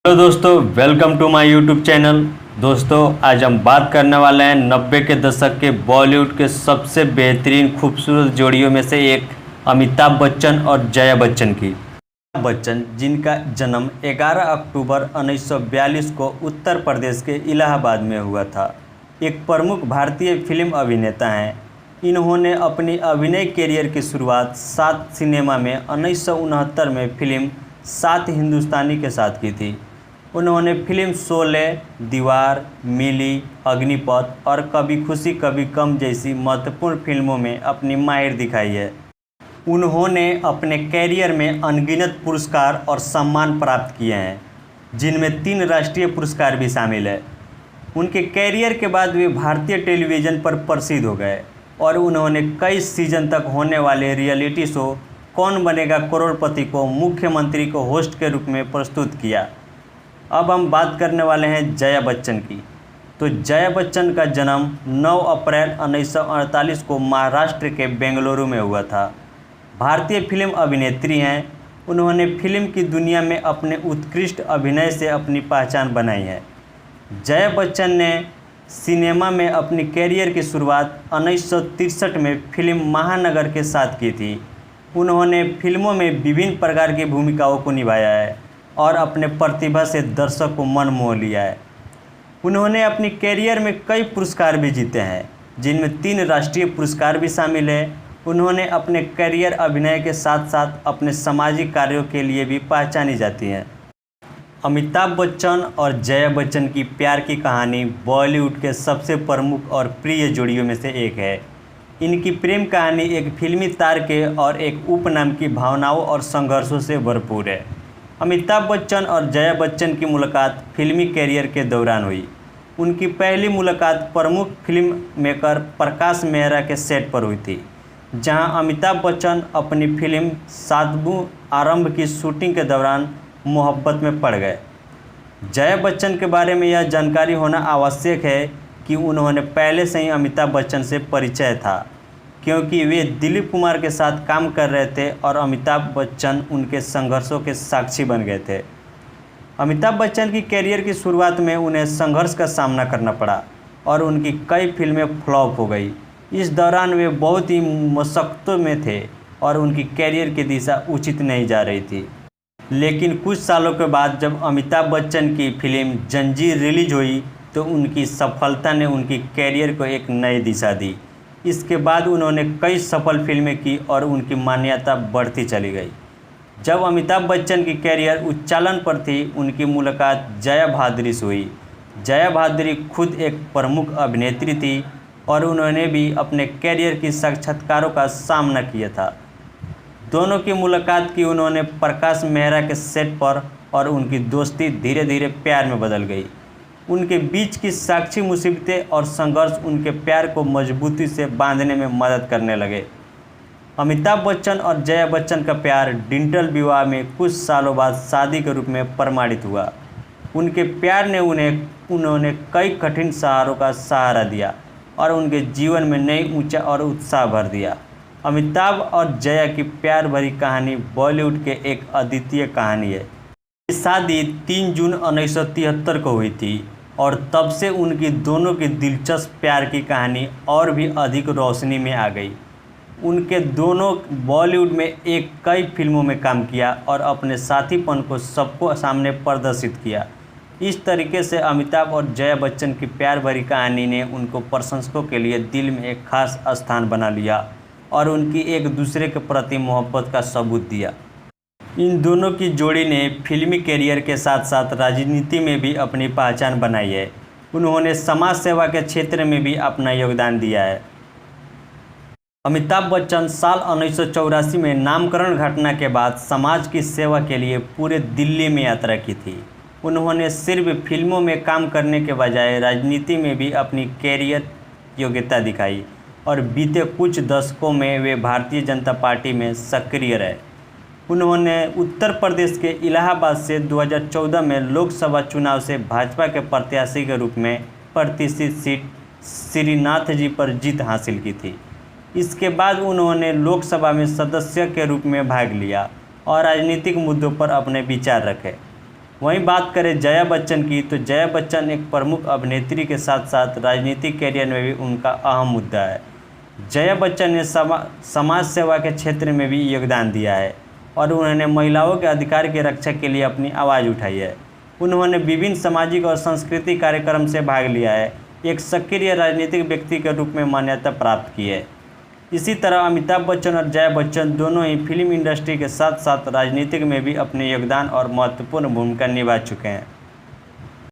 Hello दोस्तों, welcome to my YouTube channel. दोस्तों, आज हम बात करने वाले हैं 90 के दशक के बॉलीवुड के सबसे बेहतरीन खूबसूरत जोड़ियों में से एक अमिताभ बच्चन और जया बच्चन की। अमिताभ बच्चन, जिनका जन्म 11 अक्टूबर 1942 को उत्तर प्रदेश के इलाहाबाद में हुआ था, एक प्रमुख भारतीय फिल्म अभिनेता हैं। इन्होंने अपनी अभिनय करियर की शुरुआत 7 सिनेमा में 1969 में फिल्म 7 हिंदुस्तानी के साथ की थी। उन्होंने फिल्म शोले, दीवार, मिली, अग्निपथ और कभी खुशी कभी गम जैसी महत्वपूर्ण फिल्मों में अपनी माहिर दिखाई है। उन्होंने अपने कैरियर में अनगिनत पुरस्कार और सम्मान प्राप्त किए हैं, जिनमें 3 राष्ट्रीय पुरस्कार भी शामिल है। उनके कैरियर के बाद वे भारतीय टेलीविज़न पर प्रसिद्ध हो गए और उन्होंने कई सीजन तक होने वाले रियलिटी शो कौन बनेगा करोड़पति को मुख्यमंत्री को होस्ट के रूप में प्रस्तुत किया। अब हम बात करने वाले हैं जया बच्चन की। तो जया बच्चन का जन्म 9 अप्रैल 1948 को महाराष्ट्र के बेंगलुरु में हुआ था। भारतीय फिल्म अभिनेत्री हैं। उन्होंने फिल्म की दुनिया में अपने उत्कृष्ट अभिनय से अपनी पहचान बनाई है। जया बच्चन ने सिनेमा में अपनी कैरियर की शुरुआत 1963 में फिल्म महानगर के साथ की थी। उन्होंने फिल्मों में विभिन्न प्रकार की भूमिकाओं को निभाया है और अपने प्रतिभा से दर्शक को मन मोह लिया है। उन्होंने अपनी कैरियर में कई पुरस्कार भी जीते हैं, जिनमें 3 राष्ट्रीय पुरस्कार भी शामिल है। उन्होंने अपने कैरियर अभिनय के साथ साथ अपने सामाजिक कार्यों के लिए भी पहचानी जाती हैं। अमिताभ बच्चन और जया बच्चन की प्यार की कहानी बॉलीवुड के सबसे प्रमुख और प्रिय जोड़ियों में से एक है। इनकी प्रेम कहानी एक फिल्मी तार के और एक उपनाम की भावनाओं और संघर्षों से भरपूर है। अमिताभ बच्चन और जया बच्चन की मुलाकात फिल्मी कैरियर के दौरान हुई। उनकी पहली मुलाकात प्रमुख फिल्म मेकर प्रकाश मेहरा के सेट पर हुई थी, जहां अमिताभ बच्चन अपनी फिल्म सातवें आरंभ की शूटिंग के दौरान मोहब्बत में पड़ गए। जया बच्चन के बारे में यह जानकारी होना आवश्यक है कि उन्होंने पहले से ही अमिताभ बच्चन से परिचय था, क्योंकि वे दिलीप कुमार के साथ काम कर रहे थे और अमिताभ बच्चन उनके संघर्षों के साक्षी बन गए थे। अमिताभ बच्चन की कैरियर की शुरुआत में उन्हें संघर्ष का सामना करना पड़ा और उनकी कई फिल्में फ्लॉप हो गई। इस दौरान वे बहुत ही मशक्क़तों में थे और उनकी कैरियर की दिशा उचित नहीं जा रही थी। लेकिन कुछ सालों के बाद जब अमिताभ बच्चन की फिल्म जंजीर रिलीज हुई, तो उनकी सफलता ने उनकी कैरियर को एक नई दिशा दी। इसके बाद उन्होंने कई सफल फिल्में की और उनकी मान्यता बढ़ती चली गई। जब अमिताभ बच्चन की कैरियर उच्चालन पर थी, उनकी मुलाकात जया भादुरी से हुई। जया भादुरी खुद एक प्रमुख अभिनेत्री थी और उन्होंने भी अपने कैरियर की साक्षात्कारों का सामना किया था। दोनों की मुलाकात की उन्होंने प्रकाश मेहरा के सेट पर और उनकी दोस्ती धीरे धीरे प्यार में बदल गई। उनके बीच की साक्षी मुसीबतें और संघर्ष उनके प्यार को मजबूती से बांधने में मदद करने लगे। अमिताभ बच्चन और जया बच्चन का प्यार डिजिटल विवाह में कुछ सालों बाद शादी के रूप में प्रमाणित हुआ। उनके प्यार ने उन्होंने कई कठिन सहारों का सहारा दिया और उनके जीवन में नई ऊंचा और उत्साह भर दिया। अमिताभ और जया की प्यार भरी कहानी बॉलीवुड के एक अद्वितीय कहानी है। शादी 3 जून 1973 को हुई थी और तब से उनकी दोनों की दिलचस्प प्यार की कहानी और भी अधिक रोशनी में आ गई। उनके दोनों बॉलीवुड में कई फिल्मों में काम किया और अपने साथीपन को सबको सामने प्रदर्शित किया। इस तरीके से अमिताभ और जया बच्चन की प्यार भरी कहानी ने उनको प्रशंसकों के लिए दिल में एक खास स्थान बना लिया और उनकी एक दूसरे के प्रति मोहब्बत का सबूत दिया। इन दोनों की जोड़ी ने फिल्मी कैरियर के साथ साथ राजनीति में भी अपनी पहचान बनाई है। उन्होंने समाज सेवा के क्षेत्र में भी अपना योगदान दिया है। अमिताभ बच्चन साल 1984 में नामकरण घटना के बाद समाज की सेवा के लिए पूरे दिल्ली में यात्रा की थी। उन्होंने सिर्फ फिल्मों में काम करने के बजाय राजनीति में भी अपनी कैरियर योग्यता दिखाई और बीते कुछ दशकों में वे भारतीय जनता पार्टी में सक्रिय रहे। उन्होंने उत्तर प्रदेश के इलाहाबाद से 2014 में लोकसभा चुनाव से भाजपा के प्रत्याशी के रूप में प्रतिष्ठित सीट श्रीनाथ जी पर जीत हासिल की थी। इसके बाद उन्होंने लोकसभा में सदस्य के रूप में भाग लिया और राजनीतिक मुद्दों पर अपने विचार रखे। वहीं बात करें जया बच्चन की, तो जया बच्चन एक प्रमुख अभिनेत्री के साथ साथ राजनीतिक कैरियर में भी उनका अहम मुद्दा है। जया बच्चन ने समाज सेवा के क्षेत्र में भी योगदान दिया है और उन्होंने महिलाओं के अधिकार की रक्षा के लिए अपनी आवाज़ उठाई है। उन्होंने विभिन्न सामाजिक और सांस्कृतिक कार्यक्रम से भाग लिया है, एक सक्रिय राजनीतिक व्यक्ति के रूप में मान्यता प्राप्त की है। इसी तरह अमिताभ बच्चन और जया बच्चन दोनों ही फिल्म इंडस्ट्री के साथ साथ राजनीतिक में भी अपने योगदान और महत्वपूर्ण भूमिका निभा चुके हैं।